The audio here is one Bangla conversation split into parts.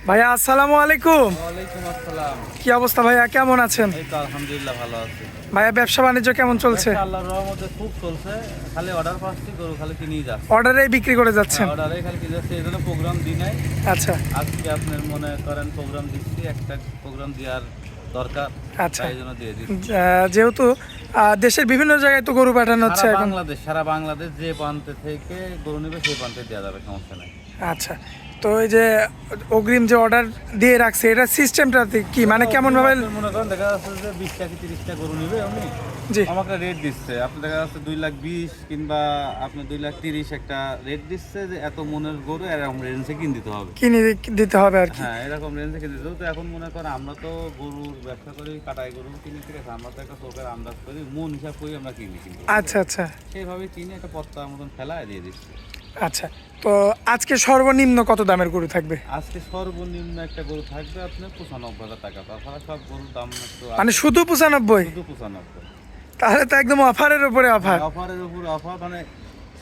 ভাইয়া আসসালামু আলাইকুম। ওয়ালাইকুম আসসালাম। কি অবস্থা ভাইয়া, কেমন আছেন? এই তো আলহামদুলিল্লাহ ভালো আছি। ভাইয়া ব্যবসা বাণিজ্য কেমন চলছে? আল্লাহর রহমতে খুব চলছে। খালি অর্ডার পাচ্ছি, গরু খালি কিনেই যাচ্ছে। অর্ডারেই বিক্রি করে যাচ্ছেন? অর্ডারে খালি কিনে যাচ্ছে, এই জন্য প্রোগ্রাম দিই নাই। আচ্ছা আজকে আপনার মনে করেন প্রোগ্রাম দিচ্ছি, একটা প্রোগ্রাম দেওয়ার দরকার, আচ্ছা। তাই জন্য দিয়ে দিচ্ছি। যেহেতু দেশের বিভিন্ন জায়গায় তো গরু পাঠানো হচ্ছে এখন। সারা বাংলাদেশ যে প্রান্তে থেকে গরু নেবে সেই প্রান্তে দেওয়া যাবে, সমস্যা নাই। আচ্ছা, তো এই যে অগ্রিম যে অর্ডার দিয়ে রাখছে, এটা সিস্টেমটা কি, মানে কেমন ভাবে? মনে করেন দেখা যাচ্ছে যে 20টা কি 30টা গরু নেবে উনি, জি আমাকে রেট দিচ্ছে। আপনি দেখা যাচ্ছে 2,20,000 কিংবা আপনি 2,30,000 একটা রেট দিচ্ছে যে এত মনের গরু এরকম রেঞ্জে কিনে দিতে হবে, কিনে দিতে হবে আর কি। হ্যাঁ এরকম রেঞ্জে কিনে দিতে হবে। তো এখন মনে করেন আমরা তো গরুর ব্যবসা করি, কাটাই গরু কিনি, ঠিক আছে, আমরা তো একটা চোখের আন্দাজ করি, মন হিসাব করি আমরা কিনি, কিন্তু আচ্ছা আচ্ছা সেইভাবে কিনে একটা পত্তার মতন ফেলায় দিয়ে দিচ্ছি। আচ্ছা, তো আজকে সর্বনিম্ন কত দামের গরু থাকবে? আজকে সর্বনিম্ন একটা গরু থাকবে আপনার 95,000 টাকা। তাছাড়া সব গরুর দাম একটু মানে শুধু 95? শুধু 95। তাহলে তো একদম অফারের উপরে অফার। অফারের উপর অফার, মানে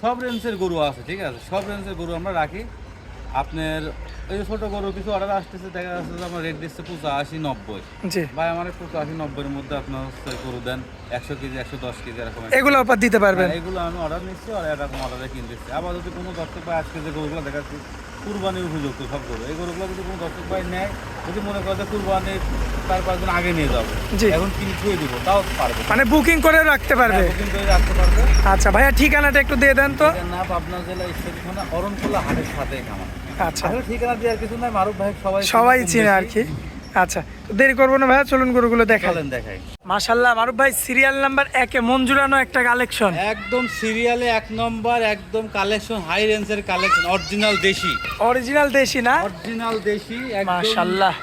সব রেঞ্জের গরু আছে, ঠিক আছে, সব রেঞ্জের গরু আমরা রাখি। আপনার এই যে ছোটো গরু কিছু অর্ডার আসতেছে, দেখা যাচ্ছে যে আমার রেট দিচ্ছে 85-90। জি ভাই আমার 85-90-এর মধ্যে আপনার হচ্ছে গরু দেন, 100 কেজি 110 কেজি এরকম। এগুলো অফার দিতে পারবেন? এগুলো আমি অর্ডার নিচ্ছি আর এরকম অর্ডারে কিনতেছি। আবার যদি কোনো দর্শক ভাই আজকে যে গরুগুলো দেখাচ্ছি কুরবানির উপযুক্ত সব গরু, এই গরুগুলো যদি কোনো দর্শক ভাই নেয়, যদি মনে করে যে কুরবানির 4-5 দিন আগে নিয়ে যাবো, এখন কিনে ছুঁয়ে দিব, তাও পারবে, মানে বুকিং করে রাখতে পারবে? বুকিং করে রাখতে পারবে। আচ্ছা ভাইয়া, ঠিকানাটা একটু দিয়ে দেন তো। না, পাবনা জেলা ঈশ্বরদী থানা অরণখোলা হাটের সাথে খামার। আচ্ছা, আসলে ঠিকানা দেওয়ার কিছু নাই, মারুফ ভাই সবাই চিনে আর কি। আচ্ছা, তো দেরি করবো না ভাইয়া, চলুন গরুগুলো দেখাই। দেখাই। মাশাআল্লাহ, মারুফ ভাই সিরিয়াল নাম্বার 1-এ মন জুড়ানো একটা কালেকশন, একদম সিরিয়ালে 1 নম্বর, একদম কালেকশন, হাই রেঞ্জের কালেকশন, অরিজিনাল দেশি। অরিজিনাল দেশি না? অরিজিনাল দেশি, একদম মাশাআল্লাহ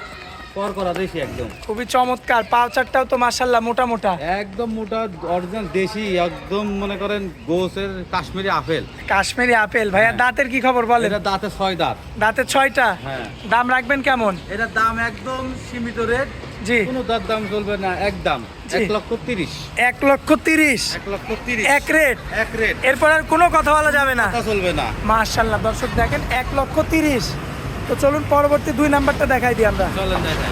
কর করা দেশি, একদম খুবই চমৎকার। পাউচারটাও তো মাশাআল্লাহ মোটা মোটা, একদম মোটা, অরিজিনাল দেশি, একদম মনে করেন গোসের কাশ্মীরি আপেল। কাশ্মীরি আপেল। ভাইয়া দাঁতের কি খবর বলেন? এটা দাঁতে 6 দাঁত। দাঁতে 6টা? হ্যাঁ। দাম রাখবেন কেমন? এটার দাম একদম সীমিত রেট, জি কোনো দাম চলবে না, একদম জি। 1,30,000। 1,30,000? 1,30,000 এক রেট? এক রেট, এরপর আর কোনো কথা বলা যাবে না? কথা চলবে না। মাশাআল্লাহ, দর্শক দেখেন 1,30,000। তো চলুন পরবর্তী 2 নাম্বারটা দেখাই দিই আমরা। চলেন দেখাই।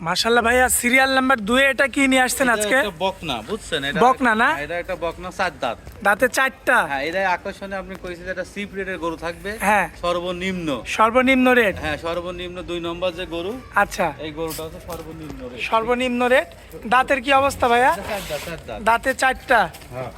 মাশাআল্লাহ ভাইয়া, সিরিয়াল নাম্বার 2-এ এটা কি নিয়ে আসছেন আজকে? এটা বকনা, বুঝছেন? এটা বকনা না? এটা একটা বকনা 4 দাঁত। দাঁতে 4টা? হ্যাঁ, এটা আকর্ষণে আপনি কইছেন এটা সিপ রেটের গরু থাকবে। হ্যাঁ। সর্বনিম্ন, সর্বনিম্ন রেট? হ্যাঁ সর্বনিম্ন 2 নম্বর যে গরু, আচ্ছা, এই গরুটা হচ্ছে সর্বনিম্ন রেট। সর্বনিম্ন রেট। দাঁতের কি অবস্থা ভাইয়া? 4 দাঁত, 4 দাঁত। দাঁতে 4টা? হ্যাঁ।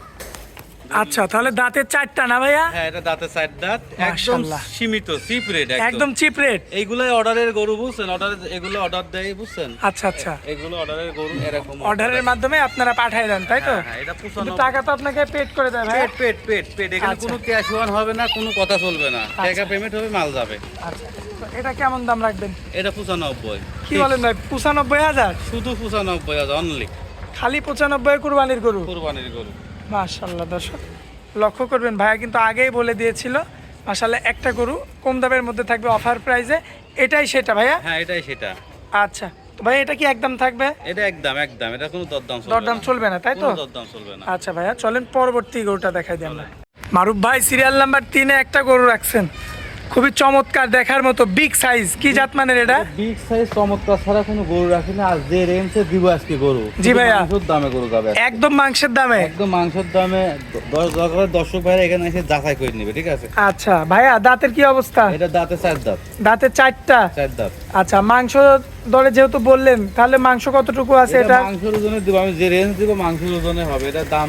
আচ্ছা, তাহলে দাঁতে 4টা না ভাইয়া? হ্যাঁ, এটা দাঁতে 4 দাঁত, একদম মাশাআল্লাহ। সীমিত সিপ রেট, একদম চিপ রেট? এইগুলাই অর্ডারের গরু, বুঝছেন? এগুলো অর্ডার দেয়, বুঝছেন? আচ্ছা আচ্ছা, এগুলো অর্ডারের গরু, এরকম অর্ডারের মাধ্যমে আপনারা পাঠিয়ে দেন, তাই তো? হ্যাঁ, এটা কিন্তু 95। টাকা তো আপনাকে পেড করে দেয় ভাই? পেট এখানে আচ্ছা। কোনো ক্যাশ ওয়ান হবে না, কোনো কথা চলবে না, টাকা পেমেন্ট হবে, মাল যাবে। আচ্ছা, তো এটা কেমন দাম রাখবেন? এটা 95। কি বলেন ভাই, 95,000? শুধু 95,000 অনলি, খালি 95 কুরবানির গরু? কুরবানির গরু। মাশাআল্লাহ, দর্শক লক্ষ্য করবেন, ভাইয়া কিন্তু আগেই বলে দিয়েছিল মাশাআল্লাহ একটা গরু কম দামের মধ্যে থাকবে অফার প্রাইসে, এটাই সেটা ভাইয়া? হ্যাঁ, এটাই সেটা। আচ্ছা, তো ভাই এটা কি একদম থাকবে? এটা একদম, এটা কোনো দরদাম চলবে না। দরদাম চলবে না, তাই তো? কোনো দরদাম চলবে না। আচ্ছা ভাইয়া, চলেন পরবর্তী গরুটা দেখাই দিই আমরা। মারুফ ভাই সিরিয়াল নাম্বার 3-এ একটা গরু রাখছেন, খুবই চমৎকার, দেখার মতো, বিগ সাইজ। কি জাত মানের এটা? বিগ সাইজ চমৎকার ছাড়া কোনো গরু রাখি না, আর যে রেঞ্জে দিব আজকে গরু, জি ভাইয়া। মাংসের দামে গরু যাবে, একদম মাংসের দামে? একদম মাংসের দামে। দর্শক ভাইরা এখানে এসে যাচাই করে নেবে, ঠিক আছে? আচ্ছা ভাইয়া, দাঁতের কি অবস্থা? এটা দাঁতে 4 দাঁত। দাঁতে 4টা? 4 দাঁত। আচ্ছা, মাংস দরে যেহেতু বললেন, তাহলে মাংস কতটুকু আছে এটা? মাংসের ওজনে দিব, আমি যে রেঞ্জ দিব মাংসের ওজনে হবে। এটা দাম,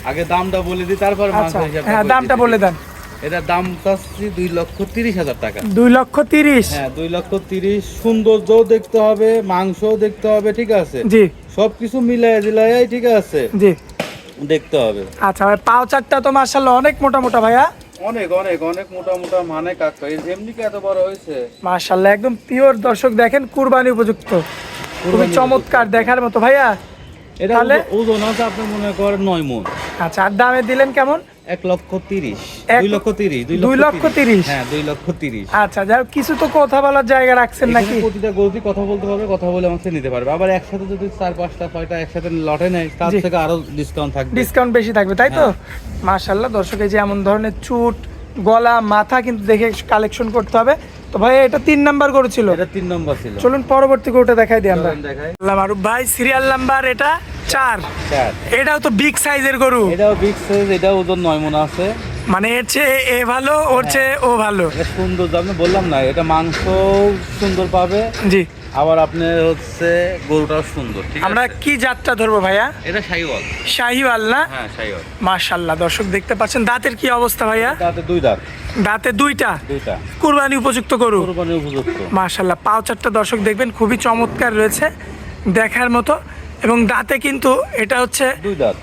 আগে দামটা বলে দিই, তারপর মাংস আচ্ছা, হিসাবটা হ্যাঁ বলে দামটা দিচ্ছি। বলে দেন। এটা দাম চাচ্ছি 2,30,000 টাকা। 2,30,000? হ্যাঁ, 2,30,000। সৌন্দর্যও দেখতে হবে, মাংসও দেখতে হবে, ঠিক আছে? জি। সবকিছু মিলাই দিলাই, ঠিক আছে, জি। দেখতে হবে। আচ্ছা ভাই, পাউচারটা তো মাশাআল্লাহ অনেক মোটা মোটা ভাইয়া। অনেক অনেক অনেক মোটা মোটা, মানে কাকা এমনি কি এত বড় হয়েছে? মাশাআল্লাহ, একদম পিওর, দর্শক দেখেন, কুরবানি উপযুক্ত, খুবই চমৎকার, দেখার মতো ভাইয়া। এটা তাহলে ওজন আছে আপনি মনে করেন 9 মণ। আচ্ছা, আর দামে দিলেন কেমন? 1,30,000। এক- 2,30,000। 2,30,000? হ্যাঁ, 2,30,000। আচ্ছা, যাই হোক, কিছু তো কথা বলার জায়গা রাখছেন নাকি? এখানে প্রতিটা গরুতে কথা বলতে পারবে, কথা বলে আমাকে নিতে পারবে। আবার একসাথে যদি 4-5টা 6টা একসাথে লটে নেয়, তার জি। থেকে আরো ডিসকাউন্ট থাকবে। ডিসকাউন্ট বেশি থাকবে, তাই তো? মাশাআল্লাহ, দর্শক এই যে এমন ধরনের চুট, গলা, মাথা কিন্তু দেখে কালেকশন করতে হবে। তো ভাই এটা 3 নাম্বার গরু ছিল। এটা 3 নম্বর ছিল। চলুন পরবর্তী গরুটা দেখাই দিই আমরা। চলেন দেখাই। মারুফ ভাই সিরিয়াল নাম্বার এটা 4। 4। এটাও তো বিগ সাইজের গরু, এটাও বিগ সাইজ, এটাও ওজন 9 মণ আছে। মানে এর চেয়ে এ ভালো, ওর চেয়ে ও ভালো। এটা সুন্দর, আমি বললাম না, এটা মাংস সুন্দর পাবে, জি। আবার আপনার হচ্ছে গরুটাও সুন্দর। ঠিক আছে, আমরা কি জাতটা ধরবো ভাইয়া? এটা শাহিওয়াল। শাহিওয়াল না? হ্যাঁ শাহিওয়াল। মাশাআল্লাহ, দর্শক দেখতে পাচ্ছেন দাঁতের কি অবস্থা ভাইয়া? তাতে 2 দাঁত। দাঁতে দুইটা। দুইটা। কুরবানি উপযুক্ত গরু। কুরবানি উপযুক্ত। মাশাআল্লাহ, পাও চারটা দর্শক দেখবেন খুবই চমৎকার রয়েছে, দেখার মতো। এবং দাঁতে কিন্তু এটা হচ্ছে 2 দাঁত।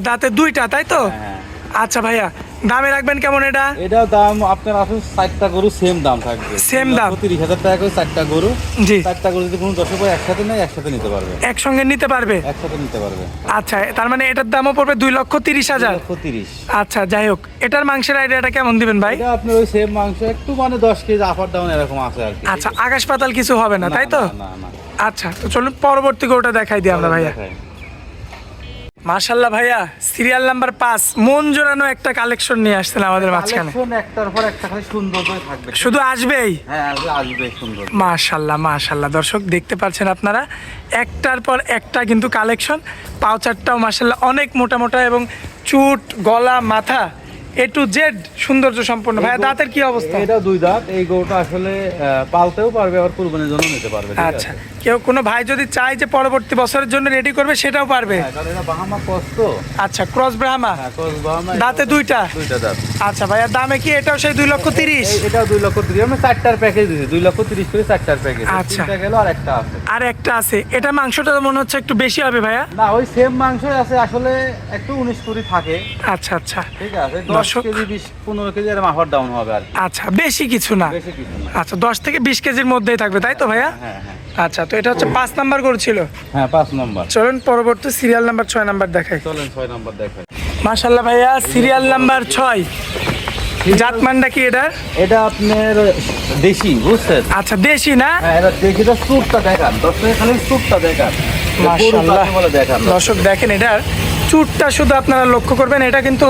দাঁতে দুইটা, তাই তো? হ্যাঁ। আচ্ছা ভাইয়া, দামে রাখবেন কেমন এটা? এটাও দাম আপনার আসলে 4টা গরু সেম দাম থাকবে। সেম দাম। 30,000 টাকা করে 4টা গরু। জি। 4টা গরু যদি কোনো দর্শক ভাই একসাথে নেয়, একসাথে নিতে পারবে। একসঙ্গে নিতে পারবে? একসাথে নিতে পারবে। আচ্ছা, তার মানে এটার দামও পড়বে 2,30,000। 2,30,000। আচ্ছা, যাই হোক, এটার মাংসের আইডিয়াটা কেমন দিবেন ভাই? এটা আপনার ওই সেম মাংস, একটু মানে 10 কেজি আপার ডাউন এরকম আছে আর কি। আচ্ছা, আকাশ পাতাল কিছু হবে না, তাই তো? না না। আচ্ছা, তো চলুন পরবর্তী গরুটা দেখাই দিই আমরা ভাইয়া। দেখাই। মাশাআল্লাহ ভাইয়া, সিরিয়াল নাম্বার 5, মন জোড়ানো একটা কালেকশন নিয়ে আসছেন আমাদের মাঝখানে। কালেকশন একটার পর একটা খালি সুন্দর করে থাকবে। শুধু আসবেই। হ্যাঁ, আসবে সুন্দর। মাশাআল্লাহ মাশাআল্লাহ, দর্শক দেখতে পাচ্ছেন আপনারা, একটার পর একটা কিন্তু কালেকশন। পাউচারটাও মাশাআল্লাহ অনেক মোটা মোটা, এবং চুট, গলা, মাথা A to Z সৌন্দর্য সম্পন্ন। ভাইয়া দাঁতের কি অবস্থা? এটা 2 দাঁত। এই গরুটা আসলে পালতেও পারবে, আবার কুরবানির জন্য নিতে পারবে। ঠিক আচ্ছা, আছে? কেউ কোনো ভাই যদি চায় যে পরবর্তী বছরের জন্য রেডি করবে, সেটাও পারবে? হ্যাঁ, কারণ এটা বাহামা ক্রস তো। আচ্ছা, ক্রস ব্রাহ্মা। হ্যাঁ, ক্রস বাহামা। দাঁতে দুইটা। 2টা দাঁত। আচ্ছা ভাইয়া, দামে কি এটাও সেই 2,30,000? এটাও 2,30,000। আমরা 4টার প্যাকেজ দিয়েছি, 2,30,000 করে 4টার প্যাকেজ। আচ্ছা। 3টা গেল আর একটা আছে। আর একটা আছে, এটা মাংসটা তো মনে হচ্ছে একটু বেশি হবে ভাইয়া। না, ওই সেম মাংসই আছে, আসলে একটু 19-20 থাকে। আচ্ছা আচ্ছা, ঠিক আছে, 10 দর্শক। কেজি 20-15 কেজি এর মাফার ডাউন হবে আর কি। আচ্ছা, বেশি কিছু না। বেশি কিছু না। আচ্ছা, 10 থেকে 20 কেজির মধ্যেই থাকবে, তাই তো ভাইয়া? হ্যাঁ হ্যাঁ। আচ্ছা, তো এটা হচ্ছে 5 নাম্বার গরু ছিল। হ্যাঁ, 5 নম্বর। চলুন পরবর্তী সিরিয়াল নাম্বার 6 নাম্বার দেখাই। চলেন 6 নম্বর দেখাই। মাশাআল্লাহ ভাইয়া, সিরিয়াল নাম্বার 6, জাতমানটা কি এটা? এটা আপনার দেশি, বুঝছেন? আচ্ছা, দেশি না? হ্যাঁ, এটা দেশিটা স্যুটটা দেখান, দর্শক খালি স্যুটটা দেখান। মাশাআল্লাহ, বলে দেখান। দর্শক দেখেন, এটার চুটটা শুধু আপনারা লক্ষ্য করবেন, এটা কিন্তু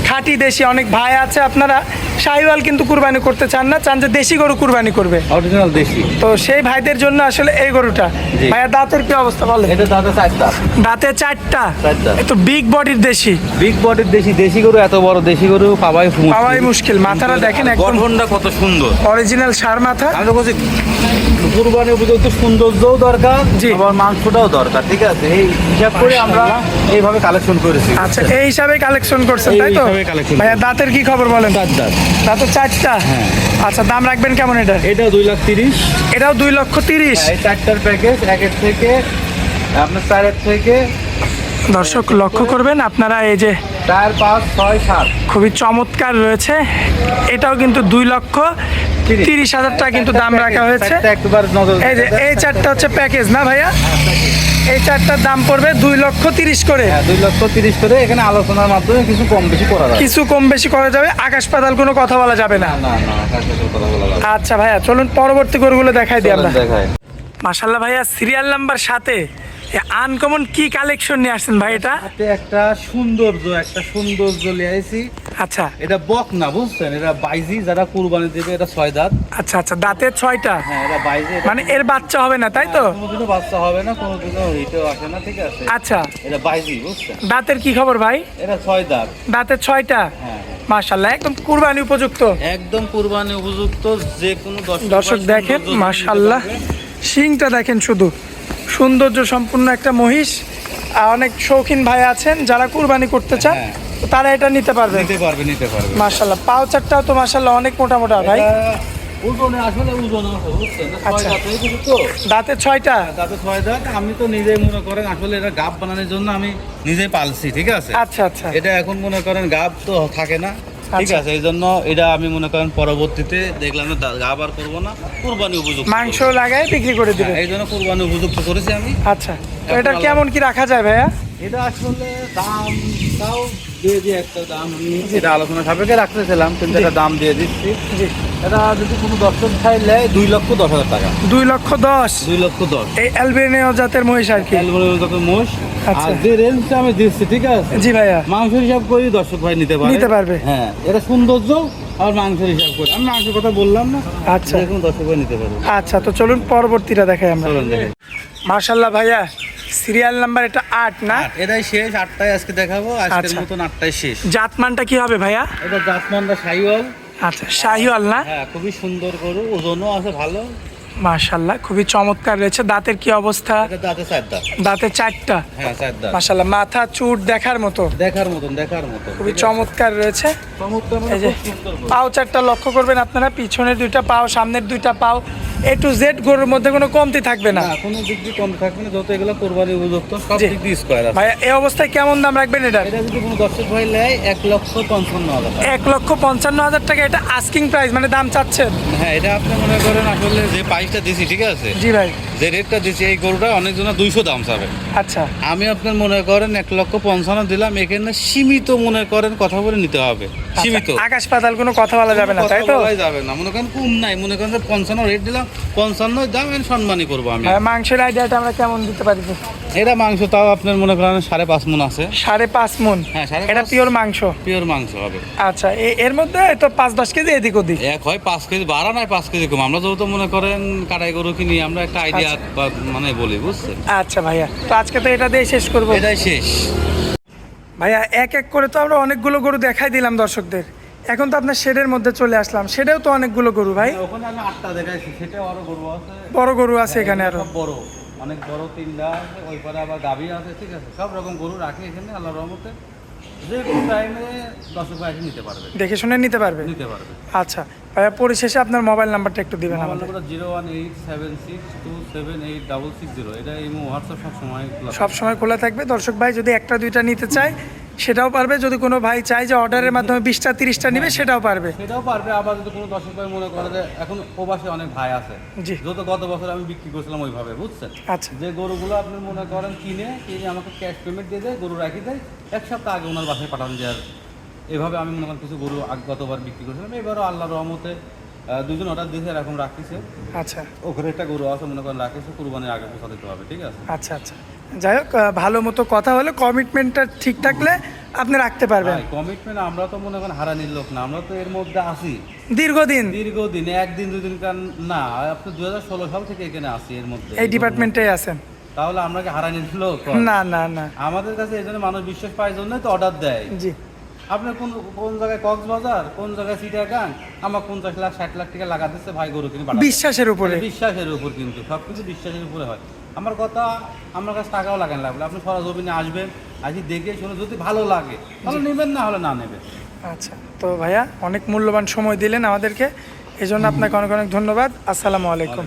খাঁটি দেশি। অনেক ভাই আছে আপনারা শাহিওয়াল কিন্তু কুরবানি করতে চান না, চান যে দেশি গরু কুরবানি করবে, অরিজিনাল দেশি। তো সেই ভাইদের জন্য আসলে এই গরুটা। জি। ভাইয়া দাঁতের কি অবস্থা বলেন? এটা দাঁতে 4টা। দাঁতে 4টা। 4টা। একটু বিগ বডির দেশি। বিগ বডির দেশি। দেশি গরু, এত বড় দেশি গরু পাওয়াই মুশকিল। মাথাটা দেখেন, একদম গঠনটা কত সুন্দর, অরিজিনাল ষাঁড় মাথা। আমি তো বলছি কুরবানি উপযুক্ত সৌন্দর্যও দরকার, জি। আবার মাংসটাও দরকার। ঠিক আছে, এই হিসাব করে আমরা এইভাবে কালেকশন করেছি। আচ্ছা, এই হিসাবে কালেকশন করছেন, তাই তো? এই হিসাবে collection ভাইয়া দাঁতের কি খবর বলেন? 4 দাঁত। দাঁতে 4টা। হ্যাঁ। আচ্ছা, দাম রাখবেন কেমন এটা? এটা 2,30,000। এটাও 2,30,000। এই 4টার প্যাকেজ, 1 থেকে আপনার 4 থেকে দর্শক লক্ষ্য করবেন আপনারা, এই যে 4, 5, 6, 7। খুবই চমৎকার রয়েছে। এটাও কিন্তু 2,30,000 টাকা কিন্তু দাম রাখা হয়েছে। একবার নজর এই যে এই 4টা হচ্ছে প্যাকেজ না ভাইয়া? এই 4টার দাম পড়বে 2,30,000 করে। হ্যাঁ, 2,30,000 করে। এখানে আলোচনার মাধ্যমে কিছু কম বেশি করা যাবে। কিছু কম বেশি করা যাবে, আকাশ পাতাল কোনো কথা বলা যাবে না। না না, কাছে কথা বলা যাবে। আচ্ছা ভাইয়া, চলুন পরবর্তী গরুগুলো দেখাই দিই আমরা। দেখায়। মাশাআল্লাহ ভাইয়া, সিরিয়াল নাম্বার 7-এ আনকমন কি কালেকশন নিয়ে আসছেন ভাই এটা? হাতে একটা সৌন্দর্য নিয়ে আইছি। আচ্ছা এটা বক না, বুঝছেন? এটা বাইজি, যারা কুরবানি দেবে। এটা 6 দাঁত। আচ্ছা আচ্ছা, দাঁতে 6টা। হ্যাঁ, এটা বাইজি। মানে এর বাচ্চা হবে না, তাই তো? কোনোদিনও বাচ্চা হবে না, কোনোদিনও হিটেও আসে না। ঠিক আছে, আচ্ছা, এটা বাইজি, বুঝছেন? দাঁতের কি খবর ভাই? এটা 6 দাঁত। দাঁতে 6টা। হ্যাঁ, মাশাআল্লাহ, একদম কুরবানি উপযুক্ত। একদম কুরবানি উপযুক্ত। যে কোনো দর্শক দেখেন, মাশাআল্লাহ, শিংটা দেখেন, শুধু সৌন্দর্য সম্পূর্ণ একটা মহিষ। আর অনেক শৌখিন ভাই আছেন যারা কুরবানি করতে চান, হ্যাঁ। তো তারা এটা নিতে পারবে। নিতে পারবে। মাশাআল্লাহ, পাও চারটাও তো মাশাআল্লাহ অনেক মোটা মোটা ভাই। ওজনে আসলে ওজন আছে, বুঝছেন? আচ্ছা। 6 দাঁত হয়ে গেছে তো। দাঁতে 6টা। দাঁতে 6 দাঁত। আমি তো নিজেই মনে করেন আসলে এটা গাব বানানোর জন্য আমি নিজেই পালছি। ঠিক আছে, আচ্ছা আচ্ছা, এটা এখন মনে করেন গাব তো থাকে না। ঠিক আচ্ছা। আছে, এই জন্য এটা আমি মনে করেন পরবর্তীতে দেখলাম যে গাব আর করবো না, কুরবানি উপযুক্ত মাংস লাগায় বিক্রি করে দিবে। এই জন্য কুরবানি উপযুক্ত করেছি আমি। আচ্ছা, তো এটা কেমন কি রাখা যায় ভাইয়া? এটা আসলে দাম তাও দিয়ে দিয়ে একটা দাম আমি এটা আলোচনা সাপেক্ষে রাখতেছিলাম, কিন্তু একটা দাম দিয়ে দিচ্ছি। জি, এটা যদি কোনো দর্শক ভাই নেয় 2,10,000 টাকা। 2,10,000 2,10,000 এই অ্যালবেনিও জাতের মহিষ আর কি। অ্যালবেনিও যত মোষ। আচ্ছা। আর যে রেঞ্জটা আমি দিচ্ছি, ঠিক আছে, জি ভাইয়া, মাংসের হিসাব করে দর্শক ভাই নিতে পারবে। হ্যাঁ, এটা সৌন্দর্য আর মাংসের হিসাব করে, আমি মাংসের কথা বললাম না। আচ্ছা দেখুন দর্শক ভাই নিতে পারবে। আচ্ছা, তো চলুন পরবর্তীটা দেখাই আমরা। চলুন দেখেন। মাশাআল্লাহ ভাইয়া, সিরিয়াল নাম্বার এটা 8 না? এটাই শেষ, 8টায় আজকে দেখাবো। আজকের আচ্ছা। মতন 8টায় শেষ। জাতমানটা কি হবে ভাইয়া? এটা জাতমানটা শাহিওয়াল। আচ্ছা, শাহিওয়াল না? হ্যাঁ, খুবই সুন্দর গরু, ওজনও আছে ভালো। মাশাআল্লাহ, খুবই চমৎকার রয়েছে। দাঁতের কি অবস্থা? এটা দাঁতে 4 দাঁত। দাঁতে 4টা। হ্যাঁ, 4 দাঁত। মাশাআল্লাহ, মাথা চুট দেখার মতো, দেখার মতন। খুবই চমৎকার রয়েছে। চমৎকার মানে এই যে খুব সুন্দর গরু। পাও 4টা লক্ষ্য করবেন আপনারা, পিছনের 2টা পাও, সামনের 2টা পাও, A to Z গরুর মধ্যে কোনো কমতি থাকবে না। না, কোনো দিক দিয়ে কম থাকবে না, যত এগুলো কোরবানি উপযুক্ত সব জি। দিক দিয়ে স্কয়ার আছে। ভাইয়া, এই অবস্থায় কেমন দাম রাখবেন এটা? এটা যদি কোনো দর্শক ভাই নেয় 1,55,000 টাকা। 1,55,000 টাকা এটা আস্কিং প্রাইস, মানে দাম চাচ্ছেন? হ্যাঁ, এটা আপনি মনে করেন আসলে যে প্রাইসটা দিছি, ঠিক আছে, জি ভাই। যে রেটটা দিছি, এই গরুটা অনেকজন 200 দাম চাবে। আচ্ছা আমি আপনার মনে করেন 1,55,000 দিলাম। এখানে সীমিত মনে করেন কথা বলে নিতে হবে, সীমিত। আচ্ছা, আকাশ পাতাল কোনো কথা বলা যাবে না, কথা তাই তো? বলাই যাবে না, মনে করেন কম নাই, মনে করেন যে 55 রেট দিলাম, 55 দাম এর সম্মানই করবো আমি। মাংসের আইডিয়াটা আমরা কেমন দিতে পারি? এটা মাংস তাও আপনার মনে করেন 5.5 মণ আছে। 5.5 মণ? হ্যাঁ, 5.5 এটা পিওর মাংস? পিওর মাংস হবে। আচ্ছা, এর মধ্যে তো 5-10 কেজি এদিক ওদিক? এক হয় 5 কেজি বাড়া, নাই 5 কেজি কম। আমরা যেহেতু মনে করেন কাটাই গরু কিনি, আমরা একটা আইডিয়া মানে বলি, বুঝছেন? আচ্ছা ভাইয়া, তো আজকে তো এটা দিয়ে শেষ করবো। এটাই শেষ। ভাইয়া, এক এক করে তো আমরা অনেকগুলো গরু দেখাই দিলাম দর্শকদের। এখন তো আপনার শেডের মধ্যে চলে আসলাম, শেডেও তো অনেকগুলো গরু ভাই। ওখানে আমি 8টা দেখাইছি, সেটাও আরো গরু আছে। বড় গরু আছে এখানে আরো? সব বড়, অনেক বড়, 3টা আছে। ওই পারে আবার গাভী আছে, ঠিক আছে। সব রকম গরু রাখি এখানে আল্লাহর রহমতে। যে কোনো টাইমে দর্শক ভাই নিতে পারবে, দেখে শুনে নিতে পারবে। আচ্ছা ভাইয়া, পরিশেষে আপনার মোবাইল নাম্বারটা একটু দিবেন আমার আমাদের। নাম্বার 01876278666। এটা ইমো হোয়াটসঅ্যাপ সব সময় খোলা থাকে। সব সময় খোলা থাকবে। দর্শক ভাই যদি একটা দুইটা নিতে চায় সেটাও পারবে, যদি কোনো ভাই চায় যে অর্ডারের মাধ্যমে 20টা 30টা নিবে সেটাও পারবে। সেটাও পারবে। আবার যদি কোনো দর্শক ভাই মনে করে যে এখন প্রবাসে অনেক ভাই আছে, জি। যত গত বছর আমি বিক্রি করছিলাম ওইভাবে, বুঝছেন? আচ্ছা যে গরুগুলো আপনি মনে করেন কিনে আমাকে ক্যাশ পেমেন্ট দিয়ে দেয়, গরু রাখি দেয়, 1 সপ্তাহ আগে ওনার বাসায় পাঠানো যায়। এভাবে আমি মনে করেন কিছু গরু গতবার বিক্রি করছিলাম। এবারও আল্লাহর রহমতে 2জন অর্ডার দিয়েছে, এরকম রাখিছে। আচ্ছা ওখানে একটা গরু আছে মনে করেন রাখিছে, কুরবানির আগে পৌঁছা দিতে হবে, ঠিক আছে? আচ্ছা আচ্ছা, যাই হোক, ভালো মতো কথা হলে, কমিটমেন্টটা ঠিক থাকলে আপনি রাখতে পারবেন। কমিটমেন্ট আমরা তো মনে করেন হারানির লোক না, আমরা তো এর মধ্যে আসি দীর্ঘদিন, দীর্ঘদিন, 1 দিন 2 দিন কার না। আপনি 2016 সাল থেকে এখানে আসি এর মধ্যে, এই ডিপার্টমেন্টেই আছেন। তাহলে আমরা কি হারানির লোক? না না না, আমাদের কাছে এই জন্য মানুষ বিশ্বাস পায় জন্যই তো অর্ডার দেয়। জি। আপনি কোন জায়গায় কক্সবাজার, কোন জায়গায় চিটাগাং, আমার 50 লাখ 60 লাখ টাকা লাগা দিচ্ছে ভাই গরু কিনে পাঠাতে। বিশ্বাসের উপরে। বিশ্বাসের উপর, কিন্তু সবকিছু বিশ্বাসের উপরে হয়। আমার কথা, আমার কাছে টাকাও লাগান লাগবে, আপনি সরজমিনে আসবেন, আসি দেখে শুনে যদি ভালো লাগে তাহলে নেবেন, না হলে না নেবেন। আচ্ছা, তো ভাইয়া অনেক মূল্যবান সময় দিলেন আমাদেরকে, এই জন্য আপনাকে অনেক অনেক ধন্যবাদ। আসসালামু আলাইকুম।